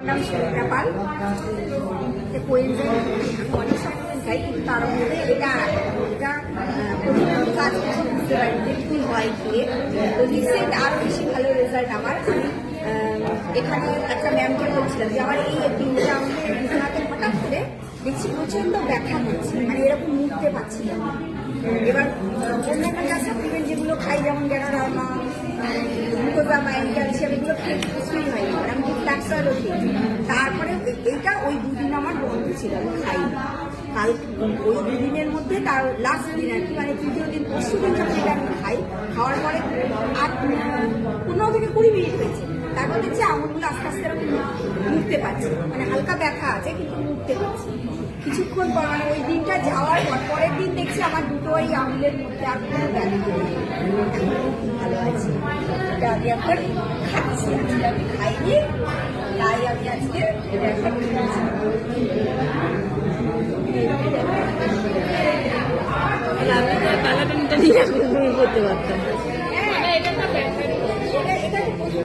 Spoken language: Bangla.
নাম সুমিত্রা পাল। কোয়েঞ্জাইম অনেক সাপ্লিমেন্ট খাই, কিন্তু তার মধ্যে এটা কাজ বুঝতে পারি যে কি হয় খেয়ে। তো রিসেন্ট আরও বেশি ভালো রেজাল্ট আমার। আমি এখানে একটা ম্যামকে বলছিলাম যে আমার এই দিনটা আমাদের বিছানাতে হঠাৎ করে দেখছি প্রচন্ড ব্যথা হচ্ছে, মানে এরকম মুখতে পারছি না। এবার অন্যান্য সাপ্লিমেন্ট যেগুলো খাই, যেমন গ্যানোডার্মা, গ্লুকোজামাইন, ক্যালসিয়াম, এগুলো খেয়ে কিছুই হয়নি। আমি ফ্ল্যাক্সয়েডও খেয়েছি। তারপরে এইটা ওই দুদিন আমার বন্ধ ছিল, আমি খাই কাল ওই দুদিনের মধ্যে তার লাস্ট দিন আর কি, মানে তৃতীয় দিন পরশু দিন যখন আমি খাই, খাওয়ার পরে 15 থেকে 20 মিনিট হয়েছে। তারপর দেখছি আঙুলগুলো আস্তে আস্তে এরকম মুড়তে পারছে, মানে হালকা ব্যথা আছে কিন্তু মুড়তে পারছি। কিছুক্ষণ পর মানে ওই দিনটা যাওয়ার পর পরের দিন দেখছি আমার দুটো ওই আঙুলের মধ্যে আর কোনো ব্যথা নেই। খুব ভালো আছে। এটা আমি এখন খাচ্ছি, আজকে আমি খাইনি, তাই আমি আজকে এটা একটা খেয়েছি। আমি পালাটা নিয়ে করতে পারতাম।